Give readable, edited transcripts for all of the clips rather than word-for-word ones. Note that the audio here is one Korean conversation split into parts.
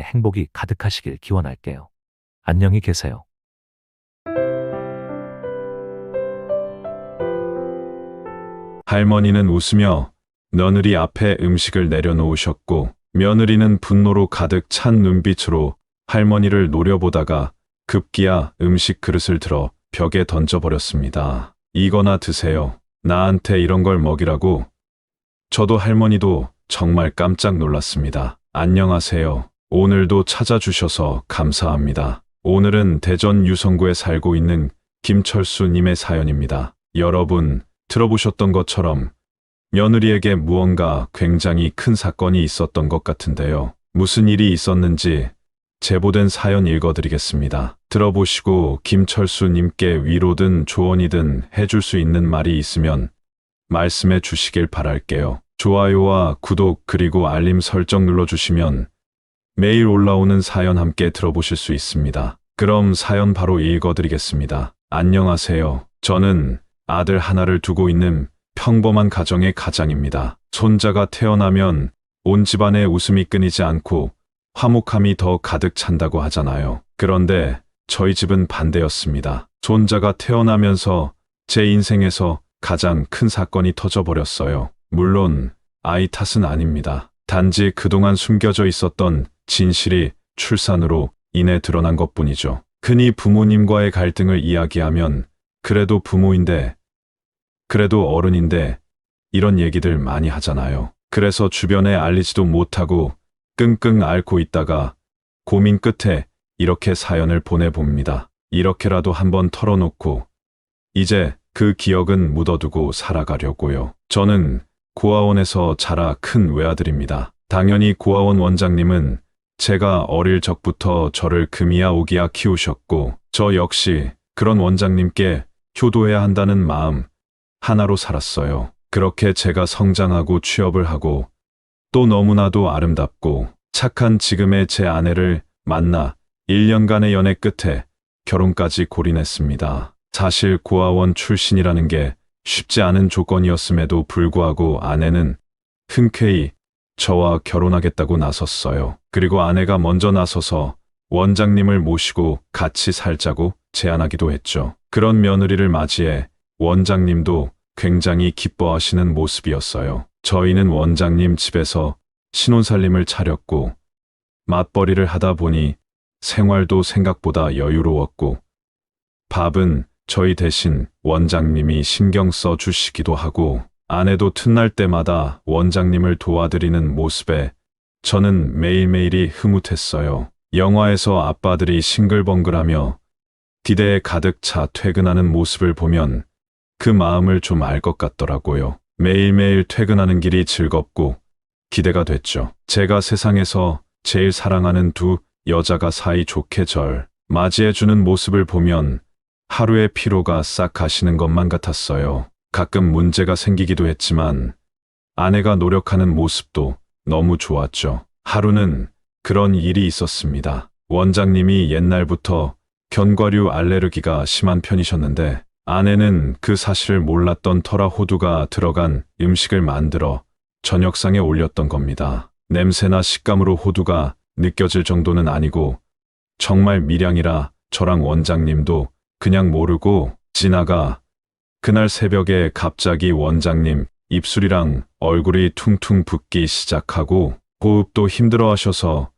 행복이 가득하시길 기원할게요. 안녕히 계세요. 할머니는 웃으며 며느리 앞에 음식을 내려놓으셨고 며느리는 분노로 가득 찬 눈빛으로 할머니를 노려보다가 급기야 음식 그릇을 들어 벽에 던져버렸습니다. 이거나 드세요. 나한테 이런 걸 먹이라고? 저도 할머니도 정말 깜짝 놀랐습니다. 안녕하세요. 오늘도 찾아주셔서 감사합니다. 오늘은 대전 유성구에 살고 있는 김철수님의 사연입니다. 여러분, 들어보셨던 것처럼 며느리에게 무언가 굉장히 큰 사건이 있었던 것 같은데요. 무슨 일이 있었는지 제보된 사연 읽어드리겠습니다. 들어보시고 김철수님께 위로든 조언이든 해줄 수 있는 말이 있으면 말씀해 주시길 바랄게요. 좋아요와 구독 그리고 알림 설정 눌러주시면 매일 올라오는 사연 함께 들어보실 수 있습니다. 그럼 사연 바로 읽어드리겠습니다. 안녕하세요. 저는 아들 하나를 두고 있는 평범한 가정의 가장입니다. 손자가 태어나면 온 집안에 웃음이 끊이지 않고 화목함이 더 가득 찬다고 하잖아요. 그런데 저희 집은 반대였습니다. 손자가 태어나면서 제 인생에서 가장 큰 사건이 터져버렸어요. 물론 아이 탓은 아닙니다. 단지 그동안 숨겨져 있었던 진실이 출산으로 인해 드러난 것뿐이죠. 흔히 부모님과의 갈등을 이야기하면 그래도 부모인데, 그래도 어른인데 이런 얘기들 많이 하잖아요. 그래서 주변에 알리지도 못하고 끙끙 앓고 있다가 고민 끝에 이렇게 사연을 보내봅니다. 이렇게라도 한번 털어놓고 이제 그 기억은 묻어두고 살아가려고요. 저는 고아원에서 자라 큰 외아들입니다. 당연히 고아원 원장님은 제가 어릴 적부터 저를 금이야 오기야 키우셨고 저 역시 그런 원장님께 효도해야 한다는 마음 하나로 살았어요. 그렇게 제가 성장하고 취업을 하고 또 너무나도 아름답고 착한 지금의 제 아내를 만나 1년간의 연애 끝에 결혼까지 골인했습니다. 사실 고아원 출신이라는 게 쉽지 않은 조건이었음에도 불구하고 아내는 흔쾌히 저와 결혼하겠다고 나섰어요. 그리고 아내가 먼저 나서서 원장님을 모시고 같이 살자고 제안하기도 했죠. 그런 며느리를 맞이해 원장님도 굉장히 기뻐하시는 모습이었어요. 저희는 원장님 집에서 신혼살림을 차렸고 맞벌이를 하다 보니 생활도 생각보다 여유로웠고 밥은 저희 대신 원장님이 신경 써 주시기도 하고 아내도 틈날 때마다 원장님을 도와드리는 모습에 저는 매일매일이 흐뭇했어요. 영화에서 아빠들이 싱글벙글하며 기대에 가득 차 퇴근하는 모습을 보면 그 마음을 좀 알 것 같더라고요. 매일매일 퇴근하는 길이 즐겁고 기대가 됐죠. 제가 세상에서 제일 사랑하는 두 여자가 사이 좋게 절 맞이해주는 모습을 보면 하루의 피로가 싹 가시는 것만 같았어요. 가끔 문제가 생기기도 했지만 아내가 노력하는 모습도 너무 좋았죠. 하루는 그런 일이 있었습니다. 원장님이 옛날부터 견과류 알레르기가 심한 편이셨는데 아내는 그 사실을 몰랐던 터라 호두가 들어간 음식을 만들어 저녁상에 올렸던 겁니다. 냄새나 식감으로 호두가 느껴질 정도는 아니고 정말 미량이라 저랑 원장님도 그냥 모르고 지나가 그날 새벽에 갑자기 원장님 입술이랑 얼굴이 퉁퉁 붓기 시작하고 호흡도 힘들어하셔서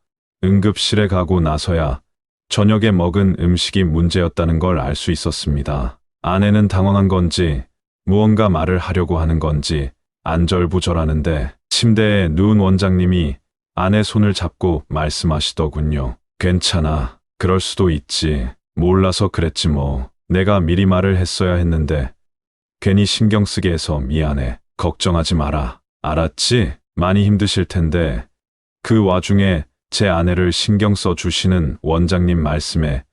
응급실에 가고 나서야 저녁에 먹은 음식이 문제였다는 걸 알 수 있었습니다. 아내는 당황한 건지 무언가 말을 하려고 하는 건지 안절부절하는데 침대에 누운 원장님이 아내 손을 잡고 말씀하시더군요. 괜찮아. 그럴 수도 있지. 몰라서 그랬지 뭐. 내가 미리 말을 했어야 했는데 괜히 신경 쓰게 해서 미안해. 걱정하지 마라. 알았지? 많이 힘드실 텐데 그 와중에 제 아내를 신경 써 주시는 원장님 말씀에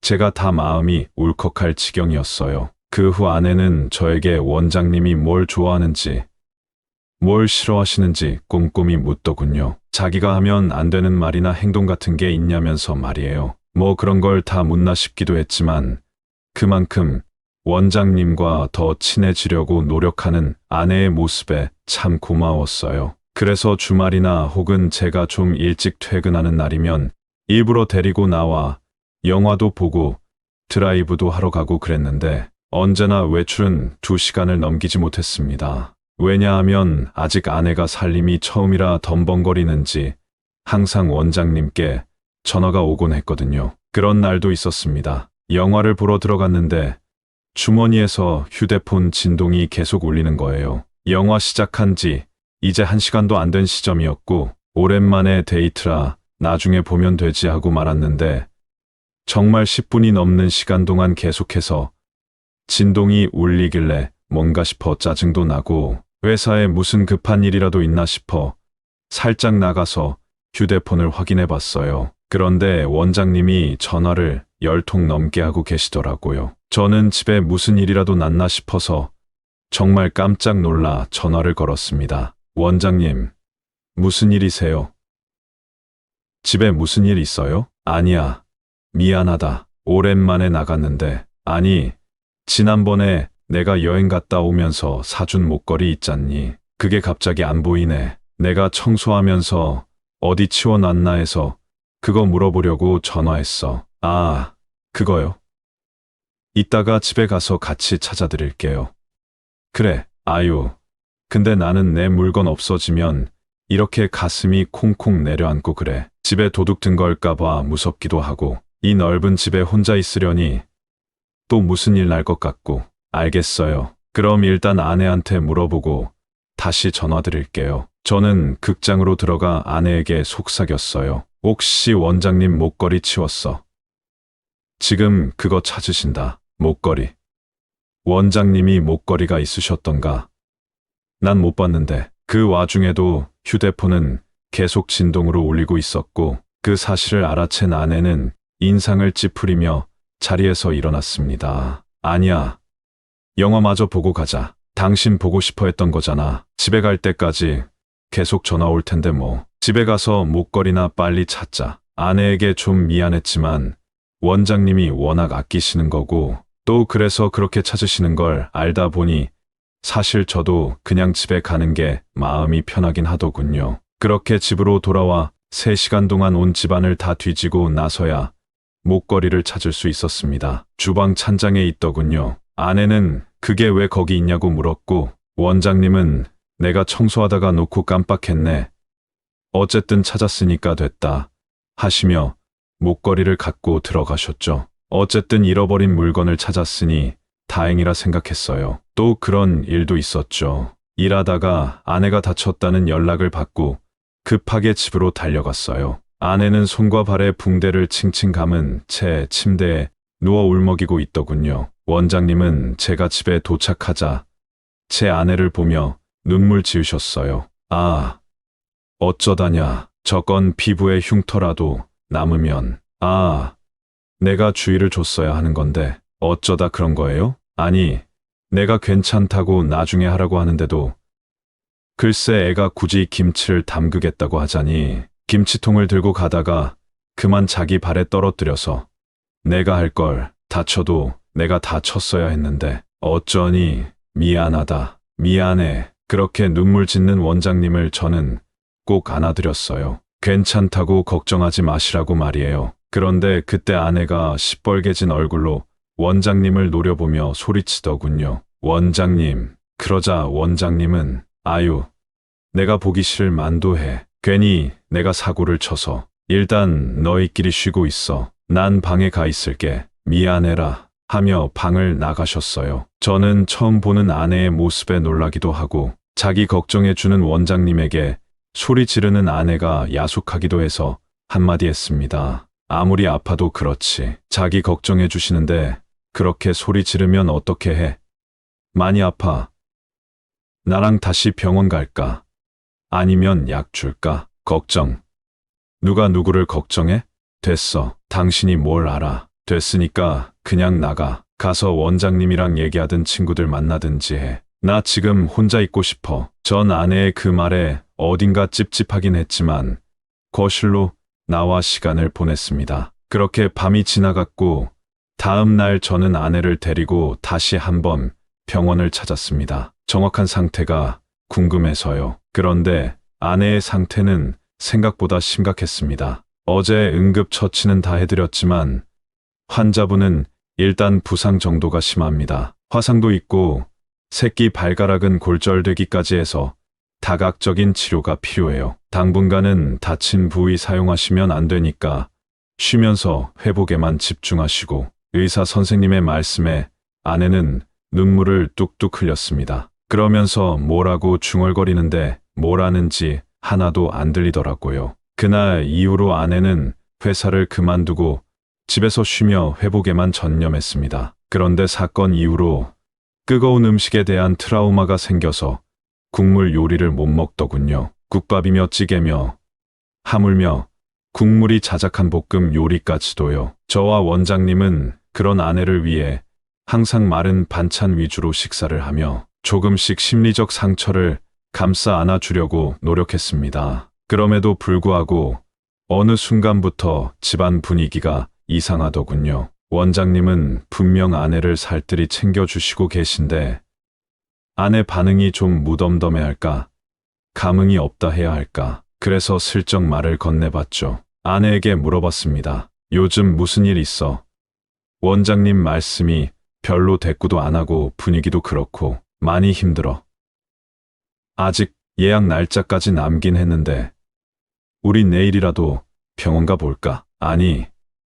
제가 다 마음이 울컥할 지경이었어요. 그 후 아내는 저에게 원장님이 뭘 좋아하는지 뭘 싫어하시는지 꼼꼼히 묻더군요. 자기가 하면 안 되는 말이나 행동 같은 게 있냐면서 말이에요. 뭐 그런 걸 다 묻나 싶기도 했지만 그만큼 원장님과 더 친해지려고 노력하는 아내의 모습에 참 고마웠어요. 그래서 주말이나 혹은 제가 좀 일찍 퇴근하는 날이면 일부러 데리고 나와 영화도 보고 드라이브도 하러 가고 그랬는데 언제나 외출은 2시간을 넘기지 못했습니다. 왜냐하면 아직 아내가 살림이 처음이라 덤벙거리는지 항상 원장님께 전화가 오곤 했거든요. 그런 날도 있었습니다. 영화를 보러 들어갔는데 주머니에서 휴대폰 진동이 계속 울리는 거예요. 영화 시작한 지 이제 1시간도 안 된 시점이었고 오랜만에 데이트라 나중에 보면 되지 하고 말았는데 정말 10분이 넘는 시간 동안 계속해서 진동이 울리길래 뭔가 싶어 짜증도 나고 회사에 무슨 급한 일이라도 있나 싶어 살짝 나가서 휴대폰을 확인해 봤어요. 그런데 원장님이 전화를 10통 넘게 하고 계시더라고요. 저는 집에 무슨 일이라도 났나 싶어서 정말 깜짝 놀라 전화를 걸었습니다. 원장님, 무슨 일이세요? 집에 무슨 일 있어요? 아니야. 미안하다. 오랜만에 나갔는데. 아니, 지난번에 내가 여행 갔다 오면서 사준 목걸이 있잖니. 그게 갑자기 안 보이네. 내가 청소하면서 어디 치워놨나 해서 그거 물어보려고 전화했어. 아, 그거요? 이따가 집에 가서 같이 찾아드릴게요. 그래, 아유. 근데 나는 내 물건 없어지면 이렇게 가슴이 콩콩 내려앉고 그래. 집에 도둑 든 걸까봐 무섭기도 하고 이 넓은 집에 혼자 있으려니 또 무슨 일 날 것 같고. 알겠어요. 그럼 일단 아내한테 물어보고 다시 전화드릴게요. 저는 극장으로 들어가 아내에게 속삭였어요. 혹시 원장님 목걸이 치웠어? 지금 그거 찾으신다. 목걸이. 원장님이 목걸이가 있으셨던가? 난 못 봤는데. 그 와중에도 휴대폰은 계속 진동으로 울리고 있었고 그 사실을 알아챈 아내는 인상을 찌푸리며 자리에서 일어났습니다. 아니야. 영화마저 보고 가자. 당신 보고 싶어 했던 거잖아. 집에 갈 때까지 계속 전화 올 텐데 뭐. 집에 가서 목걸이나 빨리 찾자. 아내에게 좀 미안했지만 원장님이 워낙 아끼시는 거고 또 그래서 그렇게 찾으시는 걸 알다 보니 사실 저도 그냥 집에 가는 게 마음이 편하긴 하더군요. 그렇게 집으로 돌아와 3시간 동안 온 집안을 다 뒤지고 나서야 목걸이를 찾을 수 있었습니다. 주방 찬장에 있더군요. 아내는 그게 왜 거기 있냐고 물었고 원장님은 내가 청소하다가 놓고 깜빡했네. 어쨌든 찾았으니까 됐다 하시며 목걸이를 갖고 들어가셨죠. 어쨌든 잃어버린 물건을 찾았으니 다행이라 생각했어요. 또 그런 일도 있었죠. 일하다가 아내가 다쳤다는 연락을 받고 급하게 집으로 달려갔어요. 아내는 손과 발에 붕대를 칭칭 감은 채 침대에 누워 울먹이고 있더군요. 원장님은 제가 집에 도착하자 제 아내를 보며 눈물 지으셨어요. 아, 어쩌다냐. 저건 피부에 흉터라도 남으면. 아, 내가 주의를 줬어야 하는 건데 어쩌다 그런 거예요? 아니, 내가 괜찮다고 나중에 하라고 하는데도 글쎄 애가 굳이 김치를 담그겠다고 하자니 김치통을 들고 가다가 그만 자기 발에 떨어뜨려서 내가 할 걸 다쳐도 내가 다 쳤어야 했는데 어쩌니 미안하다. 미안해. 그렇게 눈물 짓는 원장님을 저는 꼭 안아드렸어요. 괜찮다고 걱정하지 마시라고 말이에요. 그런데 그때 아내가 시뻘개진 얼굴로 원장님을 노려보며 소리치더군요. 원장님. 그러자 원장님은 아유, 내가 보기 싫을 만도 해. 괜히 내가 사고를 쳐서. 일단 너희끼리 쉬고 있어. 난 방에 가 있을게. 미안해라 하며 방을 나가셨어요. 저는 처음 보는 아내의 모습에 놀라기도 하고 자기 걱정해주는 원장님에게 소리 지르는 아내가 야속하기도 해서 한마디 했습니다. 아무리 아파도 그렇지. 자기 걱정해 주시는데 그렇게 소리 지르면 어떻게 해? 많이 아파. 나랑 다시 병원 갈까? 아니면 약 줄까? 걱정. 누가 누구를 걱정해? 됐어. 당신이 뭘 알아. 됐으니까 그냥 나가. 가서 원장님이랑 얘기하든 친구들 만나든지 해. 나 지금 혼자 있고 싶어. 전 아내의 그 말에 어딘가 찝찝하긴 했지만 거실로 나와 시간을 보냈습니다. 그렇게 밤이 지나갔고 다음 날 저는 아내를 데리고 다시 한번 병원을 찾았습니다. 정확한 상태가 궁금해서요. 그런데 아내의 상태는 생각보다 심각했습니다. 어제 응급처치는 다 해드렸지만 환자분은 일단 부상 정도가 심합니다. 화상도 있고 새끼 발가락은 골절되기까지 해서 다각적인 치료가 필요해요. 당분간은 다친 부위 사용하시면 안 되니까 쉬면서 회복에만 집중하시고. 의사 선생님의 말씀에 아내는 눈물을 뚝뚝 흘렸습니다. 그러면서 뭐라고 중얼거리는데 뭘 하는지 하나도 안 들리더라고요. 그날 이후로 아내는 회사를 그만두고 집에서 쉬며 회복에만 전념했습니다. 그런데 사건 이후로 뜨거운 음식에 대한 트라우마가 생겨서 국물 요리를 못 먹더군요. 국밥이며 찌개며 하물며 국물이 자작한 볶음 요리까지도요. 저와 원장님은 그런 아내를 위해 항상 마른 반찬 위주로 식사를 하며 조금씩 심리적 상처를 감싸 안아주려고 노력했습니다. 그럼에도 불구하고 어느 순간부터 집안 분위기가 이상하더군요. 원장님은 분명 아내를 살뜰히 챙겨주시고 계신데 아내 반응이 좀 무덤덤해할까, 감흥이 없다 해야 할까. 그래서 슬쩍 말을 건네봤죠. 아내에게 물어봤습니다. 요즘 무슨 일 있어? 원장님 말씀이 별로 대꾸도 안 하고 분위기도 그렇고 많이 힘들어. 아직 예약 날짜까지 남긴 했는데 우리 내일이라도 병원 가 볼까? 아니,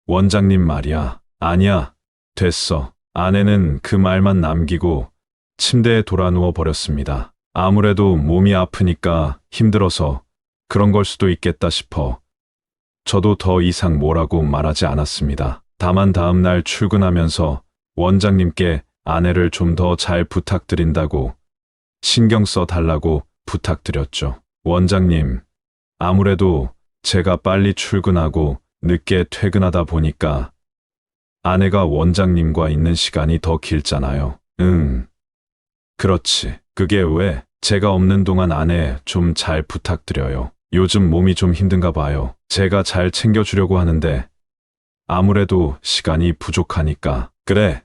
원장님 말이야. 아니야, 됐어. 아내는 그 말만 남기고 침대에 돌아누워 버렸습니다. 아무래도 몸이 아프니까 힘들어서 그런 걸 수도 있겠다 싶어 저도 더 이상 뭐라고 말하지 않았습니다. 다만 다음 날 출근하면서 원장님께 아내를 좀 더 잘 부탁드린다고 신경 써 달라고 부탁드렸죠. 원장님, 아무래도 제가 빨리 출근하고 늦게 퇴근하다 보니까 아내가 원장님과 있는 시간이 더 길잖아요. 그렇지. 그게 왜? 제가 없는 동안 아내 좀 잘 부탁드려요. 요즘 몸이 좀 힘든가 봐요. 제가 잘 챙겨주려고 하는데 아무래도 시간이 부족하니까. 그래.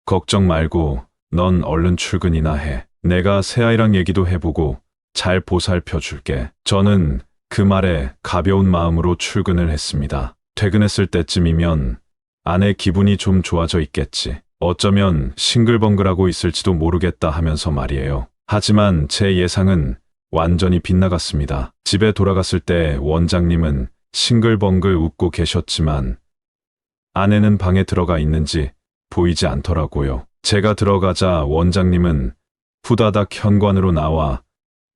걱정 말고 넌 얼른 출근이나 해. 내가 새아이랑 얘기도 해보고 잘 보살펴 줄게. 저는 그 말에 가벼운 마음으로 출근을 했습니다. 퇴근했을 때쯤이면 아내 기분이 좀 좋아져 있겠지. 어쩌면 싱글벙글하고 있을지도 모르겠다 하면서 말이에요. 하지만 제 예상은 완전히 빗나갔습니다. 집에 돌아갔을 때 원장님은 싱글벙글 웃고 계셨지만 아내는 방에 들어가 있는지 보이지 않더라고요. 제가 들어가자 원장님은 후다닥 현관으로 나와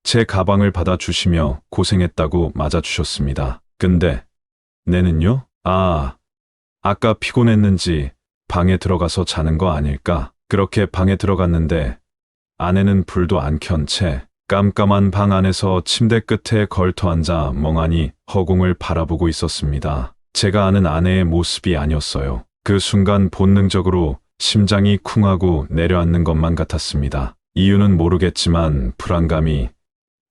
제 가방을 받아주시며 고생했다고 맞아주셨습니다. 근데 내는요? 아까 피곤했는지 방에 들어가서 자는 거 아닐까? 그렇게 방에 들어갔는데 아내는 불도 안 켠 채 깜깜한 방 안에서 침대 끝에 걸터 앉아 멍하니 허공을 바라보고 있었습니다. 제가 아는 아내의 모습이 아니었어요. 그 순간 본능적으로 심장이 쿵하고 내려앉는 것만 같았습니다. 이유는 모르겠지만 불안감이,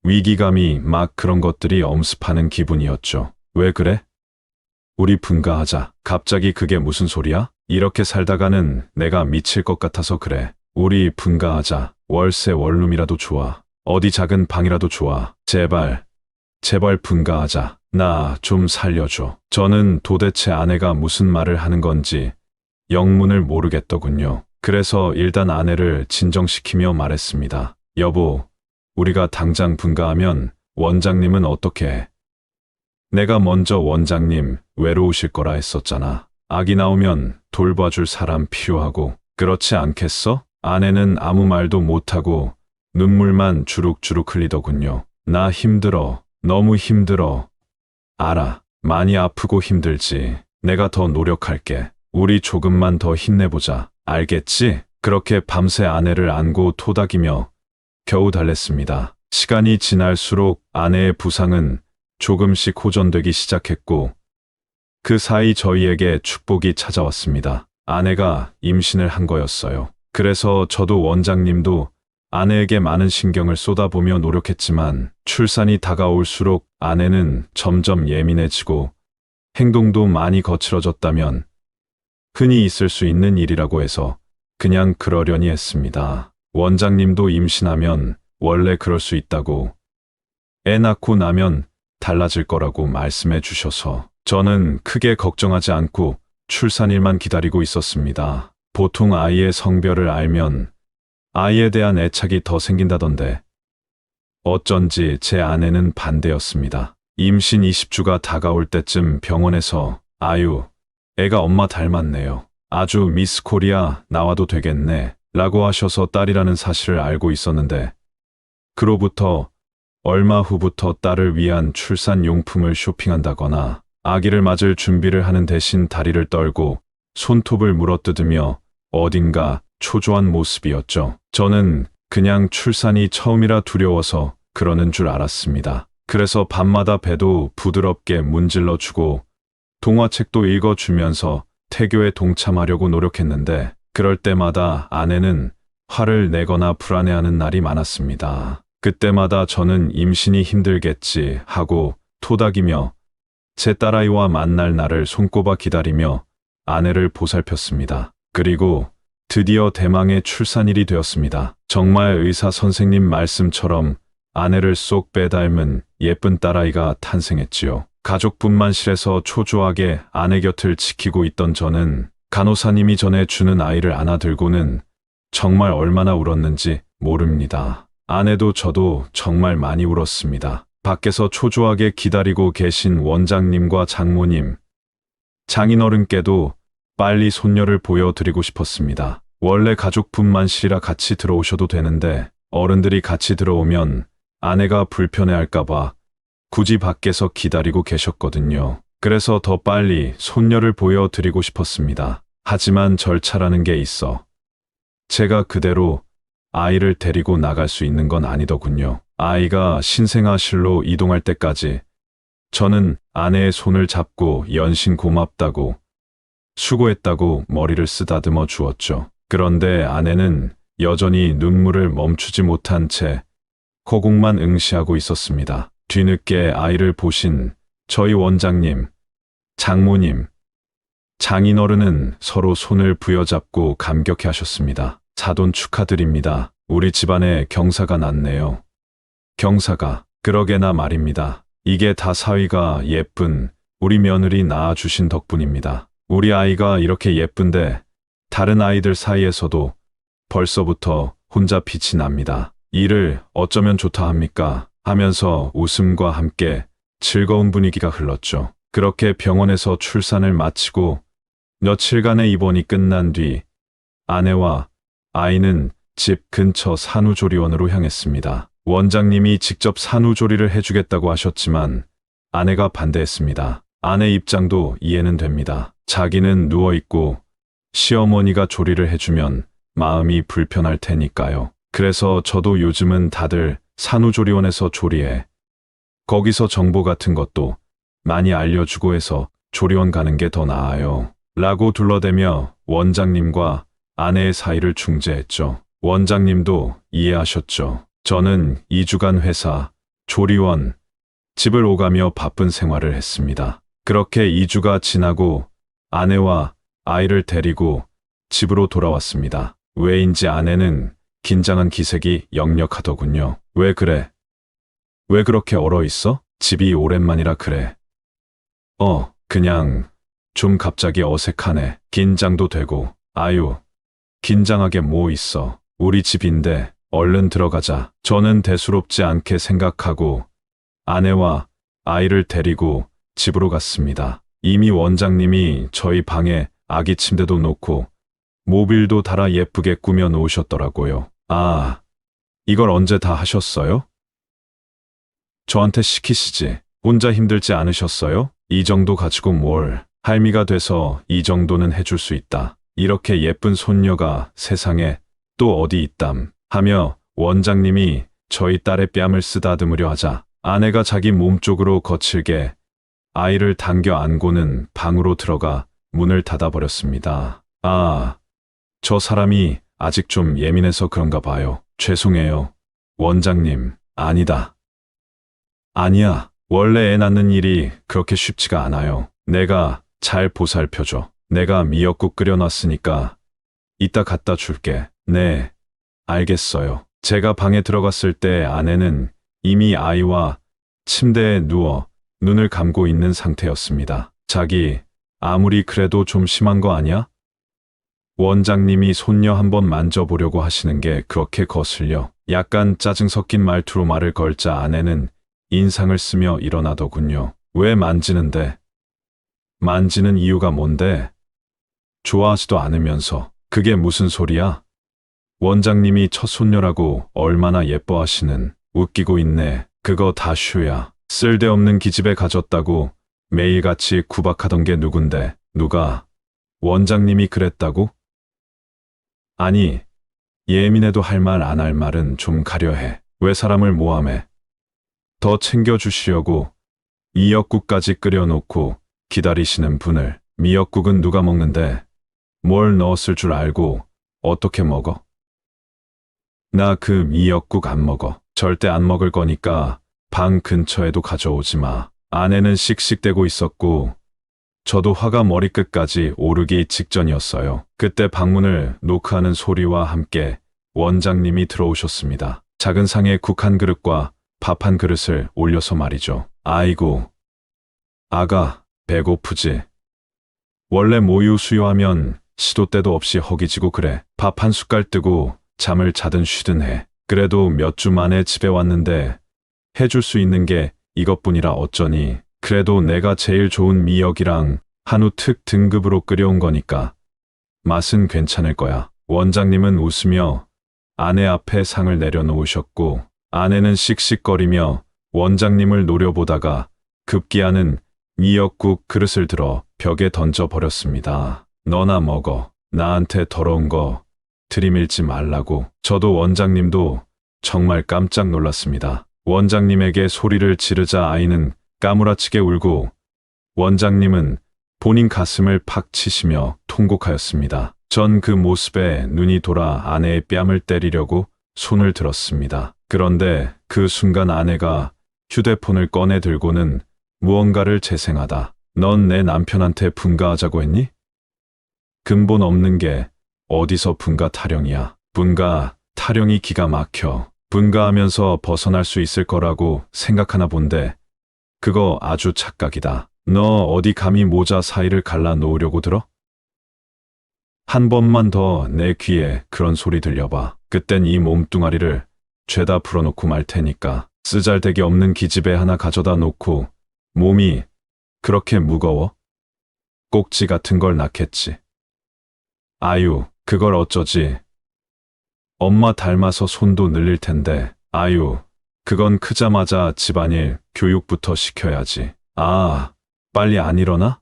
위기감이 막 그런 것들이 엄습하는 기분이었죠. 왜 그래? 우리 분가하자. 갑자기 그게 무슨 소리야? 이렇게 살다가는 내가 미칠 것 같아서 그래. 우리 분가하자. 월세 원룸이라도 좋아. 어디 작은 방이라도 좋아. 제발 분가하자. 나 좀 살려줘. 저는 도대체 아내가 무슨 말을 하는 건지 영문을 모르겠더군요. 그래서 일단 아내를 진정시키며 말했습니다. 여보, 우리가 당장 분가하면 원장님은 어떻게 해? 내가 먼저 원장님 외로우실 거라 했었잖아. 아기 나오면 돌봐줄 사람 필요하고. 그렇지 않겠어? 아내는 아무 말도 못하고 눈물만 주룩주룩 흘리더군요. 나 힘들어. 너무 힘들어. 알아. 많이 아프고 힘들지. 내가 더 노력할게. 우리 조금만 더 힘내보자. 알겠지? 그렇게 밤새 아내를 안고 토닥이며 겨우 달랬습니다. 시간이 지날수록 아내의 부상은 조금씩 호전되기 시작했고 그 사이 저희에게 축복이 찾아왔습니다. 아내가 임신을 한 거였어요. 그래서 저도 원장님도 아내에게 많은 신경을 쏟아보며 노력했지만 출산이 다가올수록 아내는 점점 예민해지고 행동도 많이 거칠어졌다면 흔히 있을 수 있는 일이라고 해서 그냥 그러려니 했습니다. 원장님도 임신하면 원래 그럴 수 있다고, 애 낳고 나면 달라질 거라고 말씀해 주셔서 저는 크게 걱정하지 않고 출산일만 기다리고 있었습니다. 보통 아이의 성별을 알면 아이에 대한 애착이 더 생긴다던데 어쩐지 제 아내는 반대였습니다. 임신 20주가 다가올 때쯤 병원에서 아유, 애가 엄마 닮았네요. 아주 미스 코리아 나와도 되겠네. 라고 하셔서 딸이라는 사실을 알고 있었는데 그로부터 얼마 후부터 딸을 위한 출산 용품을 쇼핑한다거나 아기를 맞을 준비를 하는 대신 다리를 떨고 손톱을 물어뜯으며 어딘가 초조한 모습이었죠. 저는 그냥 출산이 처음이라 두려워서 그러는 줄 알았습니다. 그래서 밤마다 배도 부드럽게 문질러주고 동화책도 읽어주면서 태교에 동참하려고 노력했는데 그럴 때마다 아내는 화를 내거나 불안해하는 날이 많았습니다. 그때마다 저는 임신이 힘들겠지 하고 토닥이며 제 딸아이와 만날 날을 손꼽아 기다리며 아내를 보살폈습니다. 그리고 드디어 대망의 출산일이 되었습니다. 정말 의사 선생님 말씀처럼 아내를 쏙 빼닮은 예쁜 딸아이가 탄생했지요. 가족분만실에서 초조하게 아내 곁을 지키고 있던 저는 간호사님이 전해주는 아이를 안아들고는 정말 얼마나 울었는지 모릅니다. 아내도 저도 정말 많이 울었습니다. 밖에서 초조하게 기다리고 계신 원장님과 장모님, 장인어른께도 빨리 손녀를 보여드리고 싶었습니다. 원래 가족분만실이라 같이 들어오셔도 되는데 어른들이 같이 들어오면 아내가 불편해할까봐 굳이 밖에서 기다리고 계셨거든요. 그래서 더 빨리 손녀를 보여드리고 싶었습니다. 하지만 절차라는 게 있어 제가 그대로 아이를 데리고 나갈 수 있는 건 아니더군요. 아이가 신생아실로 이동할 때까지 저는 아내의 손을 잡고 연신 고맙다고 수고했다고 머리를 쓰다듬어 주었죠. 그런데 아내는 여전히 눈물을 멈추지 못한 채 거국만 응시하고 있었습니다. 뒤늦게 아이를 보신 저희 원장님, 장모님, 장인어른은 서로 손을 부여잡고 감격해 하셨습니다. 사돈 축하드립니다. 우리 집안에 경사가 났네요. 경사가, 그러게나 말입니다. 이게 다 사위가 예쁜 우리 며느리 낳아주신 덕분입니다. 우리 아이가 이렇게 예쁜데 다른 아이들 사이에서도 벌써부터 혼자 빛이 납니다. 이를 어쩌면 좋다 합니까? 하면서 웃음과 함께 즐거운 분위기가 흘렀죠. 그렇게 병원에서 출산을 마치고 며칠간의 입원이 끝난 뒤 아내와 아이는 집 근처 산후조리원으로 향했습니다. 원장님이 직접 산후조리를 해주겠다고 하셨지만 아내가 반대했습니다. 아내 입장도 이해는 됩니다. 자기는 누워있고 시어머니가 조리를 해주면 마음이 불편할 테니까요. 그래서 저도 요즘은 다들 산후조리원에서 조리해. 거기서 정보 같은 것도 많이 알려주고 해서 조리원 가는 게 더 나아요. 라고 둘러대며 원장님과 아내의 사이를 중재했죠. 원장님도 이해하셨죠. 저는 2주간 회사, 조리원, 집을 오가며 바쁜 생활을 했습니다. 그렇게 2주가 지나고 아내와 아이를 데리고 집으로 돌아왔습니다. 왜인지 아내는 긴장한 기색이 역력하더군요. 왜 그래? 왜 그렇게 얼어있어? 집이 오랜만이라 그래. 그냥 좀 갑자기 어색하네. 긴장도 되고. 아유, 긴장하게 뭐 있어. 우리 집인데 얼른 들어가자. 저는 대수롭지 않게 생각하고 아내와 아이를 데리고 집으로 갔습니다. 이미 원장님이 저희 방에 아기 침대도 놓고 모빌도 달아 예쁘게 꾸며 놓으셨더라고요. 아, 이걸 언제 다 하셨어요? 저한테 시키시지. 혼자 힘들지 않으셨어요? 이 정도 가지고 뭘. 할미가 돼서 이 정도는 해줄 수 있다. 이렇게 예쁜 손녀가 세상에 또 어디 있담 하며 원장님이 저희 딸의 뺨을 쓰다듬으려 하자 아내가 자기 몸 쪽으로 거칠게 아이를 당겨 안고는 방으로 들어가 문을 닫아버렸습니다. 아, 저 사람이 아직 좀 예민해서 그런가 봐요. 죄송해요. 원장님, 아니다. 아니야. 원래 애 낳는 일이 그렇게 쉽지가 않아요. 내가 잘 보살펴줘. 내가 미역국 끓여놨으니까 이따 갖다 줄게. 네, 알겠어요. 제가 방에 들어갔을 때 아내는 이미 아이와 침대에 누워 눈을 감고 있는 상태였습니다. 자기, 아무리 그래도 좀 심한 거 아니야? 원장님이 손녀 한번 만져보려고 하시는 게 그렇게 거슬려. 약간 짜증 섞인 말투로 말을 걸자 아내는 인상을 쓰며 일어나더군요. 왜 만지는데? 만지는 이유가 뭔데? 좋아하지도 않으면서. 그게 무슨 소리야? 원장님이 첫 손녀라고 얼마나 예뻐하시는. 웃기고 있네. 그거 다 슈야. 쓸데없는 기집애 가졌다고 매일같이 구박하던 게 누군데. 누가? 원장님이 그랬다고? 아니, 예민해도 할 말 안 할 말은 좀 가려해. 왜 사람을 모함해? 더 챙겨주시려고 미역국까지 끓여놓고 기다리시는 분을. 미역국은 누가 먹는데 뭘 넣었을 줄 알고 어떻게 먹어? 나 그 미역국 안 먹어. 절대 안 먹을 거니까 방 근처에도 가져오지 마. 아내는 씩씩대고 있었고 저도 화가 머리끝까지 오르기 직전이었어요. 그때 방문을 노크하는 소리와 함께 원장님이 들어오셨습니다. 작은 상에 국 한 그릇과 밥 한 그릇을 올려서 말이죠. 아이고, 아가, 배고프지? 원래 모유 수유하면 시도 때도 없이 허기지고 그래. 밥 한 숟갈 뜨고 잠을 자든 쉬든 해. 그래도 몇 주 만에 집에 왔는데 해줄 수 있는 게 이것뿐이라 어쩌니. 그래도 내가 제일 좋은 미역이랑 한우 특 등급으로 끓여온 거니까 맛은 괜찮을 거야. 원장님은 웃으며 아내 앞에 상을 내려놓으셨고 아내는 씩씩거리며 원장님을 노려보다가 급기야는 미역국 그릇을 들어 벽에 던져버렸습니다. 너나 먹어. 나한테 더러운 거 들이밀지 말라고. 저도 원장님도 정말 깜짝 놀랐습니다. 원장님에게 소리를 지르자 아이는 까무라치게 울고 원장님은 본인 가슴을 팍 치시며 통곡하였습니다. 전 그 모습에 눈이 돌아 아내의 뺨을 때리려고 손을 들었습니다. 그런데 그 순간 아내가 휴대폰을 꺼내 들고는 무언가를 재생하다. 넌 내 남편한테 분가하자고 했니? 근본 없는 게 어디서 분가 타령이야. 분가 타령이 기가 막혀. 분가하면서 벗어날 수 있을 거라고 생각하나 본데 그거 아주 착각이다. 너 어디 감히 모자 사이를 갈라 놓으려고 들어? 한 번만 더 내 귀에 그런 소리 들려봐. 그땐 이 몸뚱아리를 죄다 풀어놓고 말 테니까. 쓰잘데기 없는 기집애 하나 가져다 놓고 몸이 그렇게 무거워? 꼭지 같은 걸 낳겠지. 아유, 그걸 어쩌지. 엄마 닮아서 손도 늘릴 텐데. 아유, 그건 크자마자 집안일 교육부터 시켜야지. 아, 빨리 안 일어나?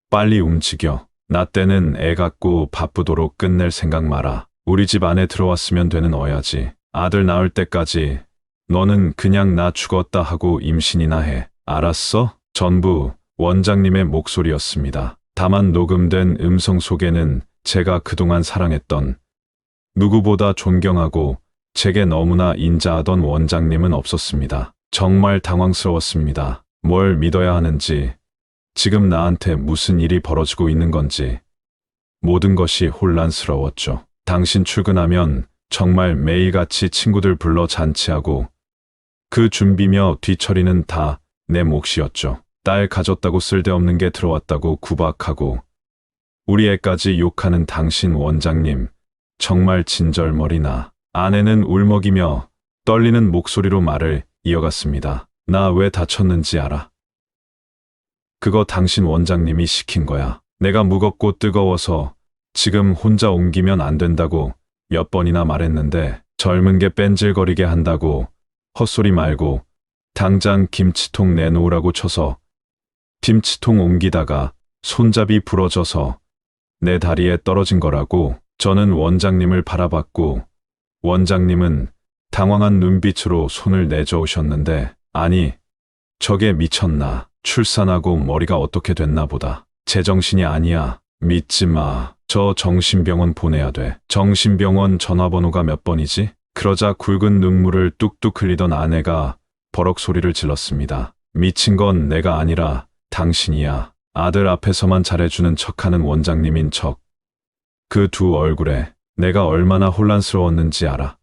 빨리 움직여. 나 때는 애 갖고 바쁘도록 끝낼 생각 마라. 우리 집 안에 들어왔으면 되는 어야지. 아들 낳을 때까지 너는 그냥 나 죽었다 하고 임신이나 해. 알았어? 전부 원장님의 목소리였습니다. 다만 녹음된 음성 속에는 제가 그동안 사랑했던 누구보다 존경하고 제게 너무나 인자하던 원장님은 없었습니다. 정말 당황스러웠습니다. 뭘 믿어야 하는지, 지금 나한테 무슨 일이 벌어지고 있는 건지 모든 것이 혼란스러웠죠. 당신 출근하면 정말 매일같이 친구들 불러 잔치하고 그 준비며 뒤처리는 다 내 몫이었죠. 딸 가졌다고 쓸데없는 게 들어왔다고 구박하고 우리 애까지 욕하는 당신 원장님 정말 진절머리나. 아내는 울먹이며 떨리는 목소리로 말을 이어갔습니다. 나 왜 다쳤는지 알아? 그거 당신 원장님이 시킨 거야. 내가 무겁고 뜨거워서 지금 혼자 옮기면 안 된다고 몇 번이나 말했는데 젊은 게 뺀질거리게 한다고 헛소리 말고 당장 김치통 내놓으라고 쳐서 김치통 옮기다가 손잡이 부러져서 내 다리에 떨어진 거라고. 저는 원장님을 바라봤고 원장님은 당황한 눈빛으로 손을 내저으셨는데 아니, 저게 미쳤나. 출산하고 머리가 어떻게 됐나 보다. 제정신이 아니야. 믿지 마. 저 정신병원 보내야 돼. 정신병원 전화번호가 몇 번이지? 그러자 굵은 눈물을 뚝뚝 흘리던 아내가 버럭 소리를 질렀습니다. 미친 건 내가 아니라 당신이야. 아들 앞에서만 잘해주는 척하는 원장님인 척. 그 두 얼굴에 내가 얼마나 혼란스러웠는지 알아.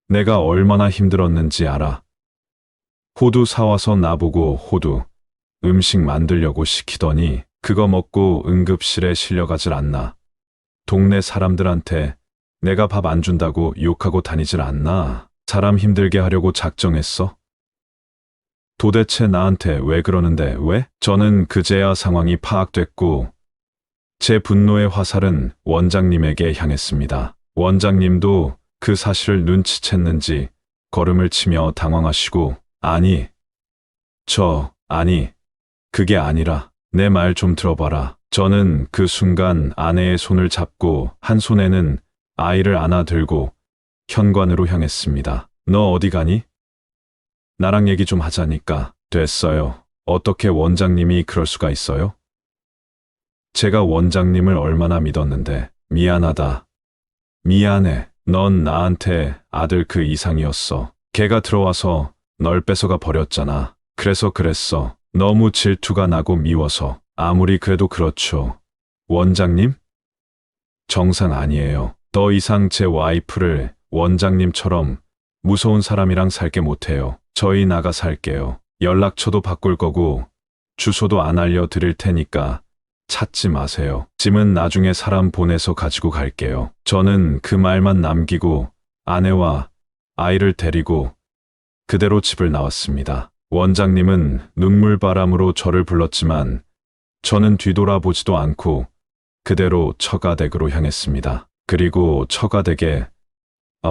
내가 얼마나 힘들었는지 알아. 호두 사와서 나보고 호두 음식 만들려고 시키더니 그거 먹고 응급실에 실려가질 않나. 동네 사람들한테 내가 밥 안 준다고 욕하고 다니질 않나. 사람 힘들게 하려고 작정했어? 도대체 나한테 왜 그러는데 왜? 저는 그제야 상황이 파악됐고 제 분노의 화살은 원장님에게 향했습니다. 원장님도 그 사실을 눈치챘는지 걸음을 치며 당황하시고 아니, 그게 아니라 내 말 좀 들어봐라. 저는 그 순간 아내의 손을 잡고 한 손에는 아이를 안아들고 현관으로 향했습니다. 너 어디 가니? 나랑 얘기 좀 하자니까. 됐어요. 어떻게 원장님이 그럴 수가 있어요? 제가 원장님을 얼마나 믿었는데. 미안하다. 미안해. 넌 나한테 아들 그 이상이었어. 걔가 들어와서 널 뺏어가 버렸잖아. 그래서 그랬어. 너무 질투가 나고 미워서. 아무리 그래도 그렇죠. 원장님? 정상 아니에요. 더 이상 제 와이프를 원장님처럼 무서운 사람이랑 살게 못해요. 저희 나가 살게요. 연락처도 바꿀 거고 주소도 안 알려드릴 테니까 찾지 마세요. 짐은 나중에 사람 보내서 가지고 갈게요. 저는 그 말만 남기고 아내와 아이를 데리고 그대로 집을 나왔습니다. 원장님은 눈물바람으로 저를 불렀지만 저는 뒤돌아보지도 않고 그대로 처가댁으로 향했습니다. 그리고 처가댁에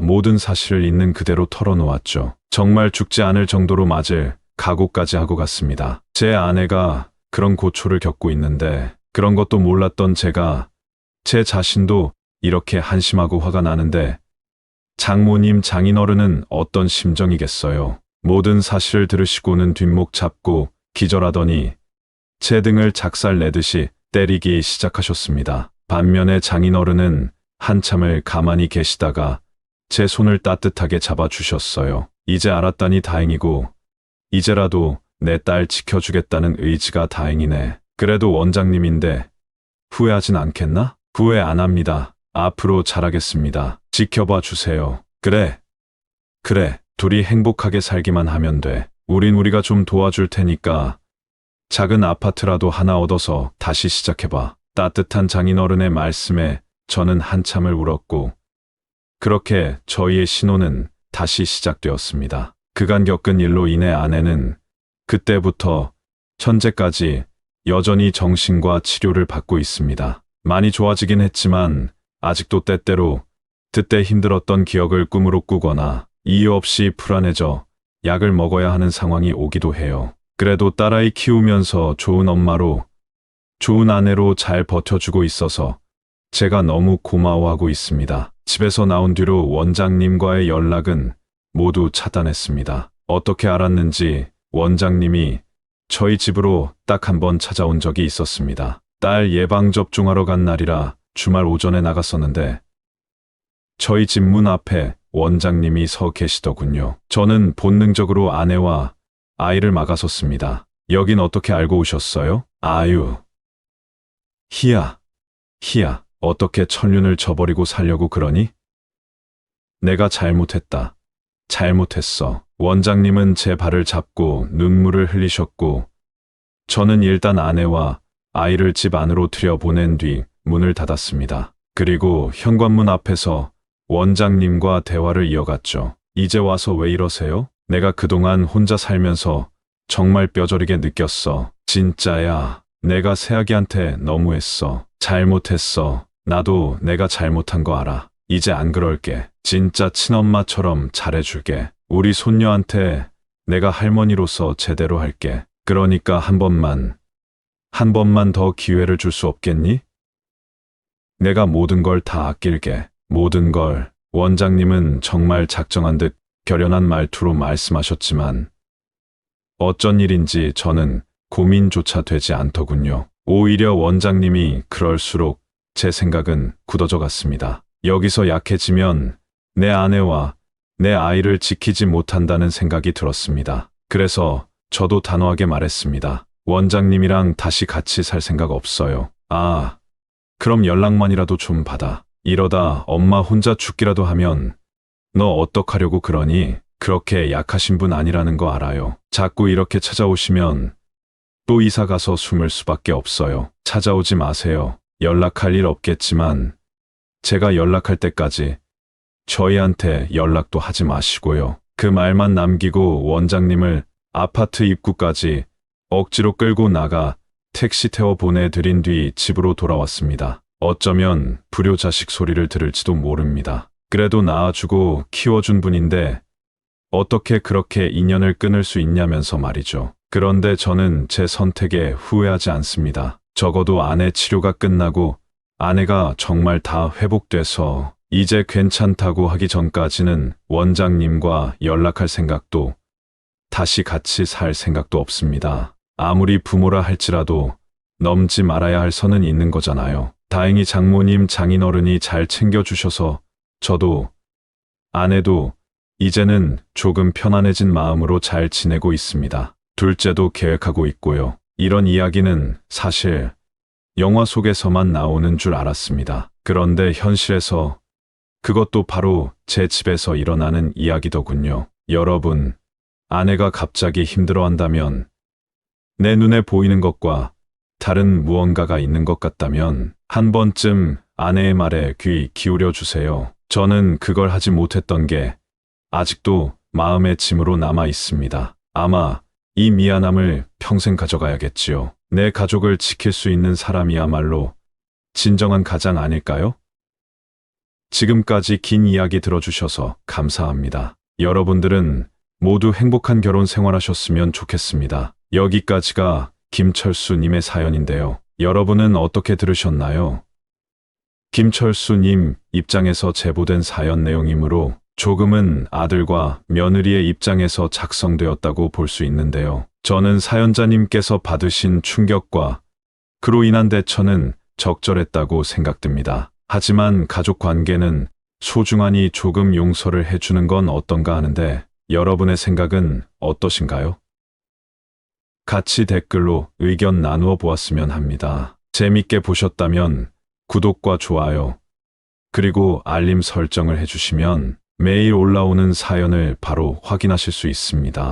모든 사실을 있는 그대로 털어놓았죠. 정말 죽지 않을 정도로 맞을 각오까지 하고 갔습니다. 제 아내가 그런 고초를 겪고 있는데 그런 것도 몰랐던 제가 제 자신도 이렇게 한심하고 화가 나는데 장모님 장인어른은 어떤 심정이겠어요. 모든 사실을 들으시고는 뒷목 잡고 기절하더니 제 등을 작살 내듯이 때리기 시작하셨습니다. 반면에 장인어른은 한참을 가만히 계시다가 제 손을 따뜻하게 잡아주셨어요. 이제 알았다니 다행이고 이제라도 내 딸 지켜주겠다는 의지가 다행이네. 그래도 원장님인데 후회하진 않겠나? 후회 안 합니다. 앞으로 잘하겠습니다. 지켜봐 주세요. 그래. 둘이 행복하게 살기만 하면 돼. 우린 우리가 좀 도와줄 테니까 작은 아파트라도 하나 얻어서 다시 시작해봐. 따뜻한 장인어른의 말씀에 저는 한참을 울었고 그렇게 저희의 신혼은 다시 시작되었습니다. 그간 겪은 일로 인해 아내는 그때부터 현재까지 여전히 정신과 치료를 받고 있습니다. 많이 좋아지긴 했지만 아직도 때때로 그때 힘들었던 기억을 꿈으로 꾸거나 이유 없이 불안해져 약을 먹어야 하는 상황이 오기도 해요. 그래도 딸아이 키우면서 좋은 엄마로, 좋은 아내로 잘 버텨주고 있어서 제가 너무 고마워하고 있습니다. 집에서 나온 뒤로 원장님과의 연락은 모두 차단했습니다. 어떻게 알았는지 원장님이 저희 집으로 딱 한 번 찾아온 적이 있었습니다. 딸 예방접종하러 간 날이라 주말 오전에 나갔었는데 저희 집 문 앞에 원장님이 서 계시더군요. 저는 본능적으로 아내와 아이를 막아섰습니다. 여긴 어떻게 알고 오셨어요? 아유. 희야. 어떻게 천륜을 저버리고 살려고 그러니? 내가 잘못했다. 잘못했어. 원장님은 제 발을 잡고 눈물을 흘리셨고 저는 일단 아내와 아이를 집 안으로 들여보낸 뒤 문을 닫았습니다. 그리고 현관문 앞에서 원장님과 대화를 이어갔죠. 이제 와서 왜 이러세요? 내가 그동안 혼자 살면서 정말 뼈저리게 느꼈어. 진짜야. 내가 새아기한테 너무했어. 잘못했어. 나도 내가 잘못한 거 알아. 이제 안 그럴게. 진짜 친엄마처럼 잘해줄게. 우리 손녀한테 내가 할머니로서 제대로 할게. 그러니까 한 번만 더 기회를 줄 수 없겠니? 내가 모든 걸 다 아낄게. 모든 걸. 원장님은 정말 작정한 듯 결연한 말투로 말씀하셨지만 어쩐 일인지 저는 고민조차 되지 않더군요. 오히려 원장님이 그럴수록 제 생각은 굳어져 갔습니다. 여기서 약해지면 내 아내와 내 아이를 지키지 못한다는 생각이 들었습니다. 그래서 저도 단호하게 말했습니다. 원장님이랑 다시 같이 살 생각 없어요. 그럼 연락만이라도 좀 받아. 이러다 엄마 혼자 죽기라도 하면 너 어떡하려고 그러니? 그렇게 약하신 분 아니라는 거 알아요. 자꾸 이렇게 찾아오시면 또 이사 가서 숨을 수밖에 없어요. 찾아오지 마세요. 연락할 일 없겠지만 제가 연락할 때까지 저희한테 연락도 하지 마시고요. 그 말만 남기고 원장님을 아파트 입구까지 억지로 끌고 나가 택시 태워 보내드린 뒤 집으로 돌아왔습니다. 어쩌면 불효자식 소리를 들을지도 모릅니다. 그래도 낳아주고 키워준 분인데 어떻게 그렇게 인연을 끊을 수 있냐면서 말이죠. 그런데 저는 제 선택에 후회하지 않습니다. 적어도 아내 치료가 끝나고 아내가 정말 다 회복돼서 이제 괜찮다고 하기 전까지는 원장님과 연락할 생각도 다시 같이 살 생각도 없습니다. 아무리 부모라 할지라도 넘지 말아야 할 선은 있는 거잖아요. 다행히 장모님, 장인어른이 잘 챙겨주셔서 저도 아내도 이제는 조금 편안해진 마음으로 잘 지내고 있습니다. 둘째도 계획하고 있고요. 이런 이야기는 사실 영화 속에서만 나오는 줄 알았습니다. 그런데 현실에서 그것도 바로 제 집에서 일어나는 이야기더군요. 여러분, 아내가 갑자기 힘들어한다면 내 눈에 보이는 것과 다른 무언가가 있는 것 같다면 한 번쯤 아내의 말에 귀 기울여 주세요. 저는 그걸 하지 못했던 게 아직도 마음의 짐으로 남아 있습니다. 아마 이 미안함을 평생 가져가야겠지요. 내 가족을 지킬 수 있는 사람이야말로 진정한 가장 아닐까요? 지금까지 긴 이야기 들어주셔서 감사합니다. 여러분들은 모두 행복한 결혼 생활하셨으면 좋겠습니다. 여기까지가 김철수님의 사연인데요. 여러분은 어떻게 들으셨나요? 김철수님 입장에서 제보된 사연 내용이므로 조금은 아들과 며느리의 입장에서 작성되었다고 볼 수 있는데요. 저는 사연자님께서 받으신 충격과 그로 인한 대처는 적절했다고 생각됩니다. 하지만 가족 관계는 소중하니 조금 용서를 해주는 건 어떤가 하는데 여러분의 생각은 어떠신가요? 같이 댓글로 의견 나누어 보았으면 합니다. 재밌게 보셨다면 구독과 좋아요, 그리고 알림 설정을 해주시면 매일 올라오는 사연을 바로 확인하실 수 있습니다.